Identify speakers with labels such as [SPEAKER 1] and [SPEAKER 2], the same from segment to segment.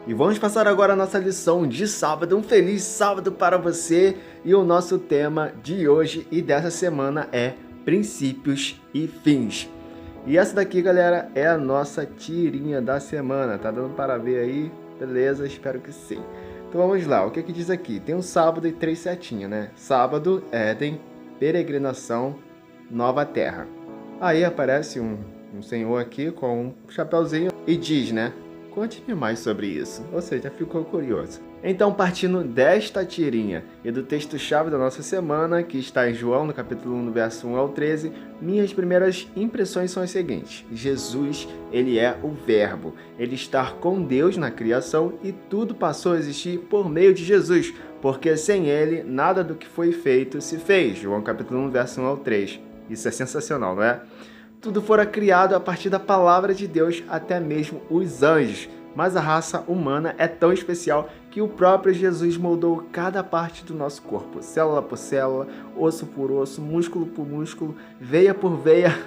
[SPEAKER 1] E vamos passar agora a nossa lição de sábado. Um feliz sábado para você. E o nosso tema de hoje e dessa semana é princípios e fins. E essa daqui, galera, é a nossa tirinha da semana. Tá dando para ver aí? Beleza? Espero que sim. Então vamos lá. O que diz aqui? Tem um sábado e 3 setinhas, né? Sábado, Éden, peregrinação, nova terra. Aí aparece um senhor aqui com um chapéuzinho e diz, né? Conte-me mais sobre isso. Ou seja, ficou curioso. Então, partindo desta tirinha e do texto-chave da nossa semana, que está em João, no capítulo 1, no verso 1 ao 13, minhas primeiras impressões são as seguintes. Jesus, ele é o Verbo. Ele está com Deus na criação e tudo passou a existir por meio de Jesus, porque sem ele, nada do que foi feito se fez. João, capítulo 1, verso 1 ao 3. Isso é sensacional, não é? Tudo fora criado a partir da palavra de Deus, até mesmo os anjos. Mas a raça humana é tão especial que o próprio Jesus moldou cada parte do nosso corpo, célula por célula, osso por osso, músculo por músculo, veia por veia.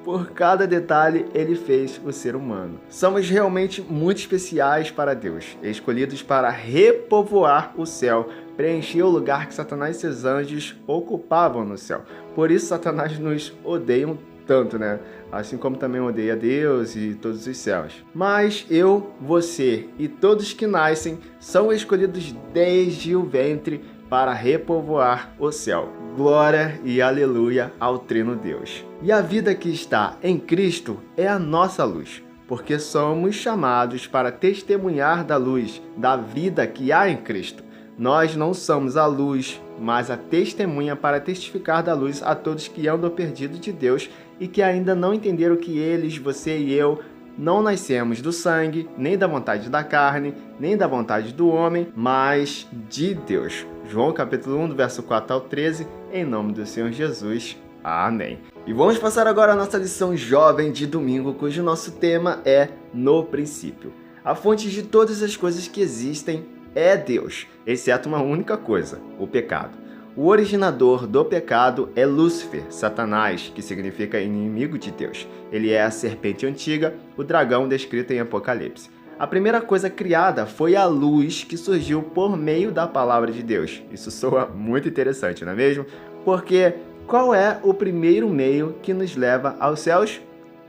[SPEAKER 1] Por cada detalhe, ele fez o ser humano. Somos realmente muito especiais para Deus, escolhidos para repovoar o céu, preencher o lugar que Satanás e seus anjos ocupavam no céu. Por isso, Satanás nos odeia tanto, né? Assim como também odeia Deus e todos os céus. Mas eu, você e todos que nascem são escolhidos desde o ventre para repovoar o céu. Glória e aleluia ao Trino Deus. E a vida que está em Cristo é a nossa luz, porque somos chamados para testemunhar da luz, da vida que há em Cristo. Nós não somos a luz, mas a testemunha para testificar da luz a todos que andam perdidos de Deus e que ainda não entenderam que eles, você e eu, não nascemos do sangue, nem da vontade da carne, nem da vontade do homem, mas de Deus. João capítulo 1, do verso 4 ao 13, em nome do Senhor Jesus. Amém. E vamos passar agora a nossa lição jovem de domingo, cujo nosso tema é No Princípio. A fonte de todas as coisas que existem é Deus, exceto uma única coisa, o pecado. O originador do pecado é Lúcifer, Satanás, que significa inimigo de Deus. Ele é a serpente antiga, o dragão descrito em Apocalipse. A primeira coisa criada foi a luz que surgiu por meio da palavra de Deus. Isso soa muito interessante, não é mesmo? Porque qual é o primeiro meio que nos leva aos céus?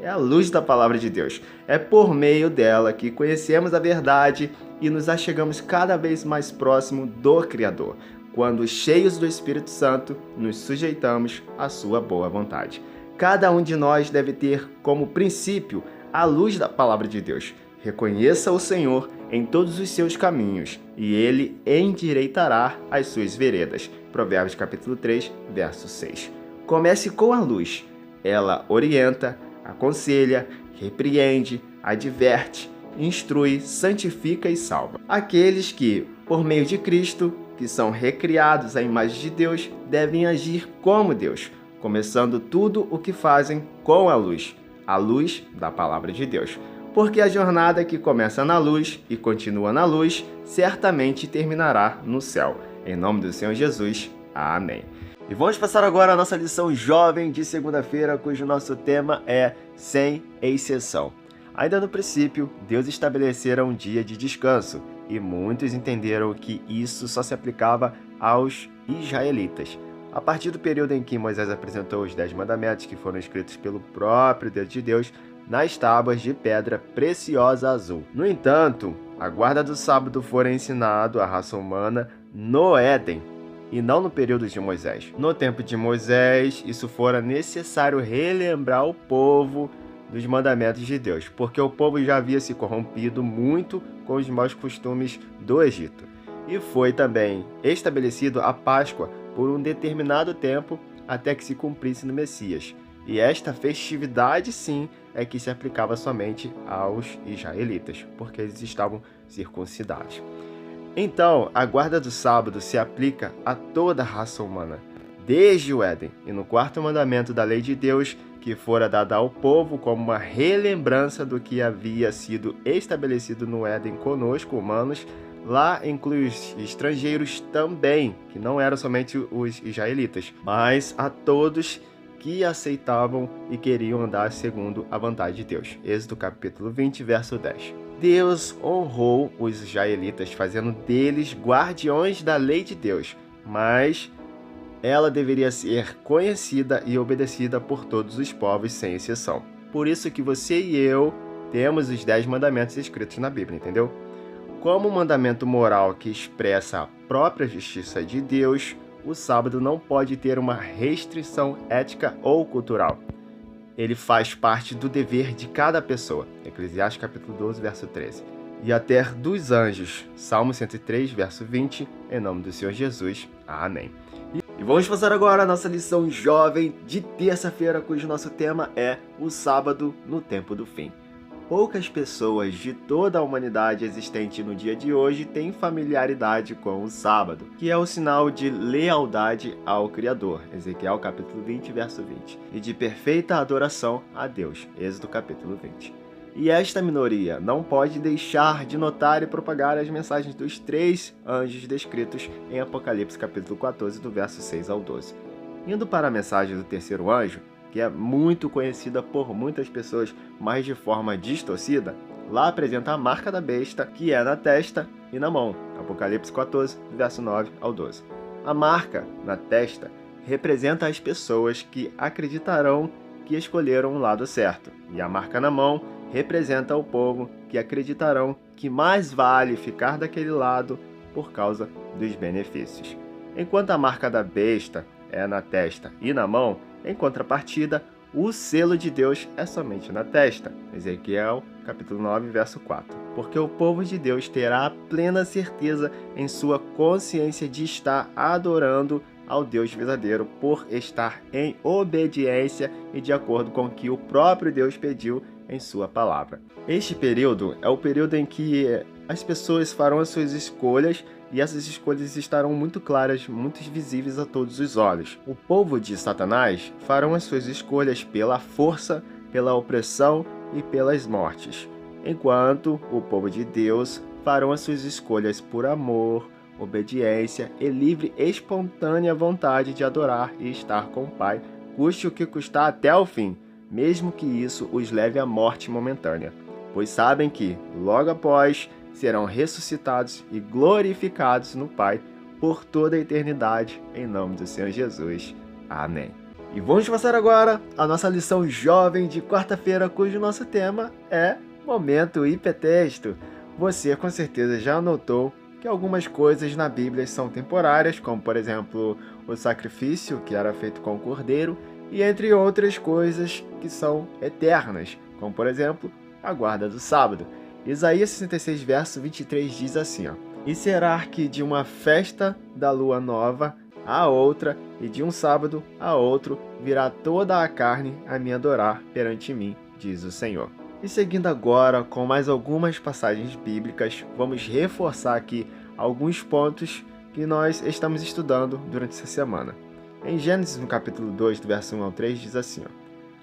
[SPEAKER 1] É a luz da palavra de Deus. É por meio dela que conhecemos a verdade e nos achegamos cada vez mais próximo do Criador, quando, cheios do Espírito Santo, nos sujeitamos à sua boa vontade. Cada um de nós deve ter como princípio a luz da palavra de Deus. Reconheça o Senhor em todos os seus caminhos, e Ele endireitará as suas veredas. Provérbios capítulo 3, verso 6. Comece com a luz. Ela orienta, aconselha, repreende, adverte, instrui, santifica e salva. Aqueles que, por meio de Cristo, que são recriados à imagem de Deus, devem agir como Deus, começando tudo o que fazem com a luz da palavra de Deus. Porque a jornada que começa na luz e continua na luz, certamente terminará no céu. Em nome do Senhor Jesus. Amém. E vamos passar agora a nossa lição jovem de segunda-feira, cujo nosso tema é sem exceção. Ainda no princípio, Deus estabelecera um dia de descanso, e muitos entenderam que isso só se aplicava aos israelitas. A partir do período em que Moisés apresentou os 10 mandamentos, que foram escritos pelo próprio Deus de Deus, nas tábuas de pedra preciosa azul. No entanto, a guarda do sábado fora ensinado à raça humana no Éden, e não no período de Moisés. No tempo de Moisés, isso fora necessário relembrar o povo dos mandamentos de Deus, porque o povo já havia se corrompido muito com os maus costumes do Egito. E foi também estabelecido a Páscoa por um determinado tempo até que se cumprisse no Messias. E esta festividade, sim, é que se aplicava somente aos israelitas, porque eles estavam circuncidados. Então, a guarda do sábado se aplica a toda a raça humana, desde o Éden, e no quarto mandamento da lei de Deus, que fora dada ao povo como uma relembrança do que havia sido estabelecido no Éden conosco, humanos, lá inclui os estrangeiros também, que não eram somente os israelitas, mas a todos que aceitavam e queriam andar segundo a vontade de Deus. Êxodo capítulo 20, verso 10. Deus honrou os israelitas, fazendo deles guardiões da lei de Deus, mas ela deveria ser conhecida e obedecida por todos os povos, sem exceção. Por isso que você e eu temos os 10 mandamentos escritos na Bíblia, entendeu? Como um mandamento moral que expressa a própria justiça de Deus, o sábado não pode ter uma restrição ética ou cultural. Ele faz parte do dever de cada pessoa. Eclesiastes capítulo 12, verso 13. E até dos anjos. Salmo 103, verso 20. Em nome do Senhor Jesus. Amém. E vamos passar agora a nossa lição jovem de terça-feira, cujo nosso tema é o sábado no tempo do fim. Poucas pessoas de toda a humanidade existente no dia de hoje têm familiaridade com o sábado, que é o sinal de lealdade ao Criador, Ezequiel capítulo 20, verso 20, e de perfeita adoração a Deus, Êxodo capítulo 20. E esta minoria não pode deixar de notar e propagar as mensagens dos 3 anjos descritos em Apocalipse capítulo 14, do verso 6 ao 12. Indo para a mensagem do terceiro anjo, que é muito conhecida por muitas pessoas, mas de forma distorcida, lá apresenta a marca da besta, que é na testa e na mão. Apocalipse 14, verso 9 ao 12. A marca na testa representa as pessoas que acreditarão que escolheram o lado certo, e a marca na mão representa o povo que acreditarão que mais vale ficar daquele lado por causa dos benefícios. Enquanto a marca da besta é na testa e na mão, em contrapartida, o selo de Deus é somente na testa. Ezequiel, capítulo 9, verso 4. Porque o povo de Deus terá a plena certeza em sua consciência de estar adorando ao Deus verdadeiro por estar em obediência e de acordo com o que o próprio Deus pediu em sua palavra. Este período é o período em que as pessoas farão as suas escolhas e essas escolhas estarão muito claras, muito visíveis a todos os olhos. O povo de Satanás farão as suas escolhas pela força, pela opressão e pelas mortes, enquanto o povo de Deus farão as suas escolhas por amor, obediência e livre, espontânea vontade de adorar e estar com o Pai, custe o que custar até o fim, mesmo que isso os leve à morte momentânea, pois sabem que, logo após, serão ressuscitados e glorificados no Pai por toda a eternidade, em nome do Senhor Jesus. Amém. E vamos passar agora a nossa lição jovem de quarta-feira, cujo nosso tema é Momento Hipertexto. Você com certeza já notou que algumas coisas na Bíblia são temporárias, como por exemplo o sacrifício que era feito com o cordeiro, e entre outras coisas que são eternas, como por exemplo a guarda do sábado. Isaías 66, verso 23 diz assim, E será que de uma festa da lua nova a outra, e de um sábado a outro, virá toda a carne a me adorar perante mim, diz o Senhor. E seguindo agora com mais algumas passagens bíblicas, vamos reforçar aqui alguns pontos que nós estamos estudando durante essa semana. Em Gênesis, no capítulo 2, do verso 1 ao 3, diz assim,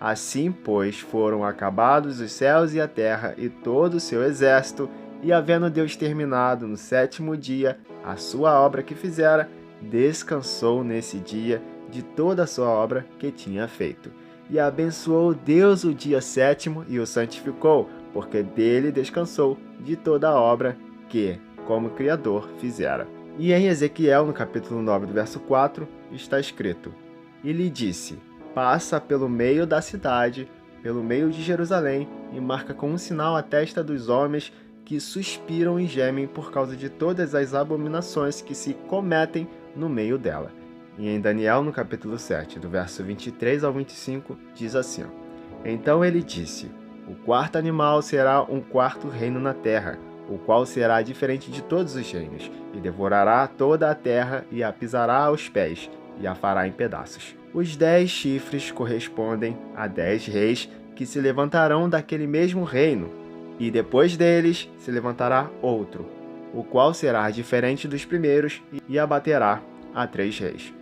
[SPEAKER 1] Assim, pois, foram acabados os céus e a terra e todo o seu exército, e havendo Deus terminado no 7º dia a sua obra que fizera, descansou nesse dia de toda a sua obra que tinha feito. E abençoou Deus o dia 7º e o santificou, porque dele descansou de toda a obra que, como Criador, fizera. E em Ezequiel, no capítulo 9, do verso 4, está escrito, E lhe disse, Passa pelo meio da cidade, pelo meio de Jerusalém, e marca com um sinal a testa dos homens que suspiram e gemem por causa de todas as abominações que se cometem no meio dela. E em Daniel, no capítulo 7, do verso 23 ao 25, diz assim, Então ele disse, O quarto animal será um quarto reino na terra, o qual será diferente de todos os reinos, e devorará toda a terra e a pisará aos pés, e a fará em pedaços. Os 10 chifres correspondem a 10 reis que se levantarão daquele mesmo reino, e depois deles se levantará outro, o qual será diferente dos primeiros e abaterá a 3 reis.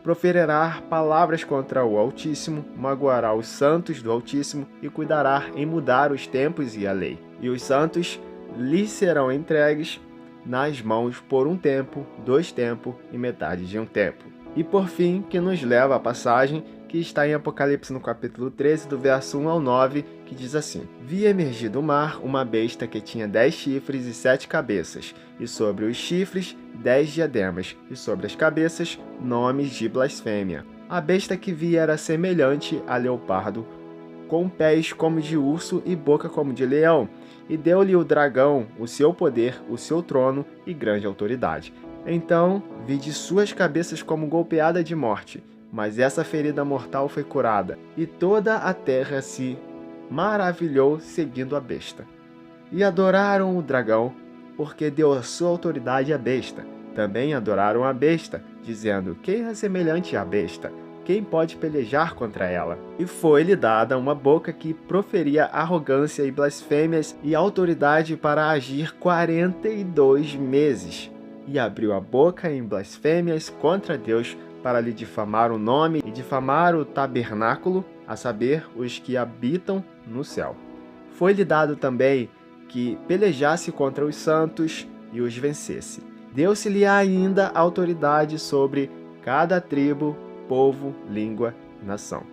[SPEAKER 1] Proferirá palavras contra o Altíssimo, magoará os santos do Altíssimo e cuidará em mudar os tempos e a lei. E os santos lhe serão entregues nas mãos por um tempo, 2 tempos e metade de um tempo. E por fim, que nos leva à passagem que está em Apocalipse no capítulo 13, do verso 1 ao 9, que diz assim: Vi emergir do mar uma besta que tinha 10 chifres e 7 cabeças, e sobre os chifres 10 diademas, e sobre as cabeças nomes de blasfêmia. A besta que vi era semelhante a leopardo, com pés como de urso e boca como de leão, e deu-lhe o dragão o seu poder, o seu trono e grande autoridade. Então vi de suas cabeças como golpeada de morte, mas essa ferida mortal foi curada, e toda a terra se maravilhou seguindo a besta. E adoraram o dragão, porque deu a sua autoridade à besta. Também adoraram a besta, dizendo: quem é semelhante à besta? Quem pode pelejar contra ela? E foi-lhe dada uma boca que proferia arrogância e blasfêmias e autoridade para agir 42 meses. E abriu a boca em blasfêmias contra Deus para lhe difamar o nome e difamar o tabernáculo, a saber, os que habitam no céu. Foi-lhe dado também que pelejasse contra os santos e os vencesse. Deu-se-lhe ainda autoridade sobre cada tribo, povo, língua e nação.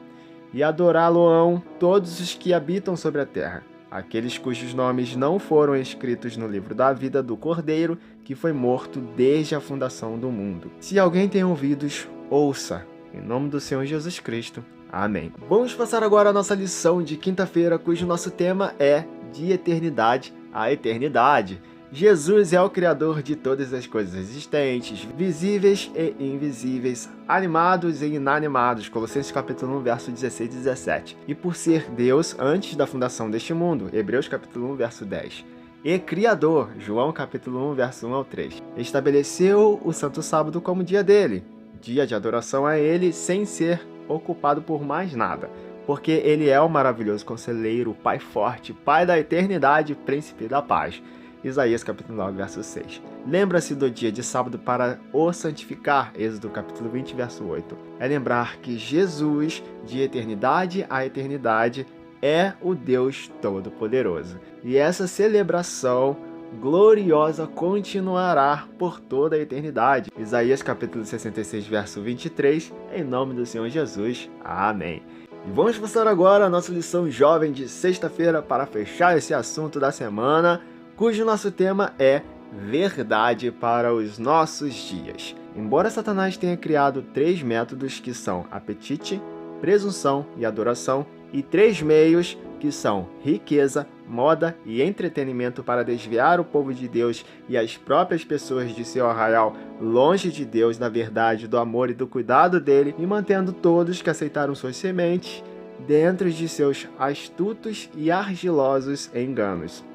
[SPEAKER 1] E adorá-lo-ão todos os que habitam sobre a terra, aqueles cujos nomes não foram escritos no livro da vida do Cordeiro, que foi morto desde a fundação do mundo. Se alguém tem ouvidos, ouça, em nome do Senhor Jesus Cristo. Amém. Vamos passar agora a nossa lição de quinta-feira, cujo nosso tema é de eternidade a eternidade. Jesus é o Criador de todas as coisas existentes, visíveis e invisíveis, animados e inanimados, Colossenses capítulo 1, verso 16 e 17. E por ser Deus antes da fundação deste mundo, Hebreus capítulo 1, verso 10. E Criador, João capítulo 1, verso 1 ao 3. Estabeleceu o Santo Sábado como dia dele, dia de adoração a ele, sem ser ocupado por mais nada, porque ele é o maravilhoso conselheiro, Pai forte, Pai da eternidade, Príncipe da paz. Isaías capítulo 9, verso 6. Lembra-se do dia de sábado para o santificar, Êxodo capítulo 20, verso 8. É lembrar que Jesus, de eternidade a eternidade, é o Deus Todo-Poderoso. E essa celebração gloriosa continuará por toda a eternidade. Isaías capítulo 66, verso 23, em nome do Senhor Jesus. Amém. E vamos passar agora a nossa lição jovem de sexta-feira para fechar esse assunto da semana, cujo nosso tema é verdade para os nossos dias. Embora Satanás tenha criado 3 métodos que são apetite, presunção e adoração, e 3 meios que são riqueza, moda e entretenimento para desviar o povo de Deus e as próprias pessoas de seu arraial longe de Deus, da verdade, do amor e do cuidado dele, e mantendo todos que aceitaram suas sementes dentro de seus astutos e argilosos enganos.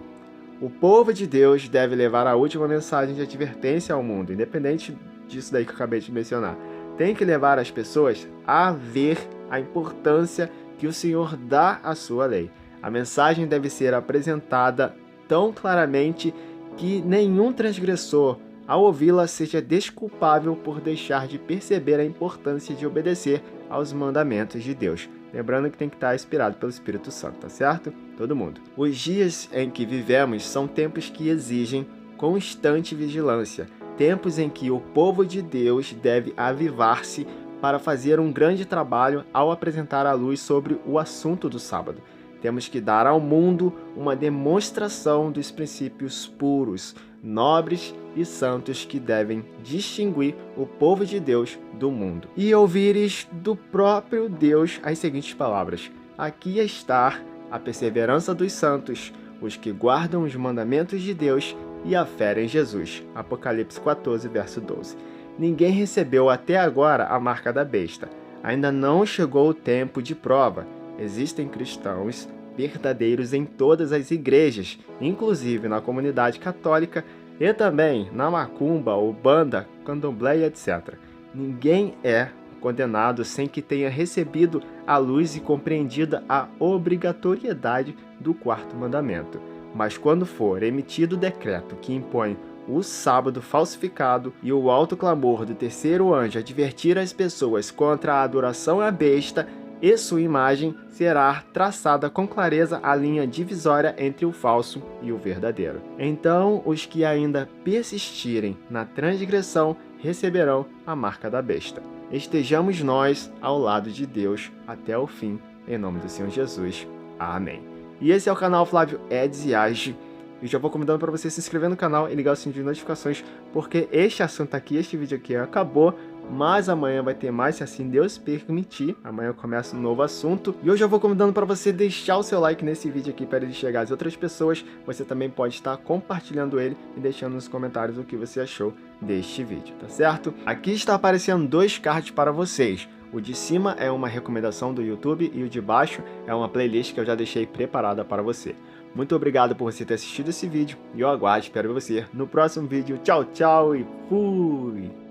[SPEAKER 1] O povo de Deus deve levar a última mensagem de advertência ao mundo, independente disso daí que eu acabei de mencionar. Tem que levar as pessoas a ver a importância que o Senhor dá à sua lei. A mensagem deve ser apresentada tão claramente que nenhum transgressor, ao ouvi-la, seja desculpável por deixar de perceber a importância de obedecer aos mandamentos de Deus. Lembrando que tem que estar inspirado pelo Espírito Santo, tá certo? Todo mundo. Os dias em que vivemos são tempos que exigem constante vigilância. Tempos em que o povo de Deus deve avivar-se para fazer um grande trabalho ao apresentar a luz sobre o assunto do sábado. Temos que dar ao mundo uma demonstração dos princípios puros, nobres e santos que devem distinguir o povo de Deus do mundo. E ouvires do próprio Deus as seguintes palavras: aqui está a perseverança dos santos, os que guardam os mandamentos de Deus e a fé em Jesus. Apocalipse 14, verso 12. Ninguém recebeu até agora a marca da besta. Ainda não chegou o tempo de prova. Existem cristãos verdadeiros em todas as igrejas, inclusive na comunidade católica e também na macumba, umbanda, candomblé, etc. Ninguém é condenado sem que tenha recebido a luz e compreendida a obrigatoriedade do 4º mandamento. Mas quando for emitido o decreto que impõe o sábado falsificado e o alto clamor do 3º anjo advertir as pessoas contra a adoração à besta e sua imagem, será traçada com clareza a linha divisória entre o falso e o verdadeiro. Então, os que ainda persistirem na transgressão receberão a marca da besta. Estejamos nós ao lado de Deus até o fim, em nome do Senhor Jesus. Amém. E esse é o canal Flávio Eds e Age. E já vou convidando para você se inscrever no canal e ligar o sininho de notificações, porque este assunto aqui, este vídeo aqui acabou, mas amanhã vai ter mais, se assim Deus permitir. Amanhã começa um novo assunto. E hoje eu vou convidando para você deixar o seu like nesse vídeo aqui para ele chegar às outras pessoas. Você também pode estar compartilhando ele e deixando nos comentários o que você achou deste vídeo, tá certo? Aqui está aparecendo 2 cards para vocês. O de cima é uma recomendação do YouTube e o de baixo é uma playlist que eu já deixei preparada para você. Muito obrigado por você ter assistido esse vídeo e eu aguardo, espero você no próximo vídeo. Tchau, tchau e fui!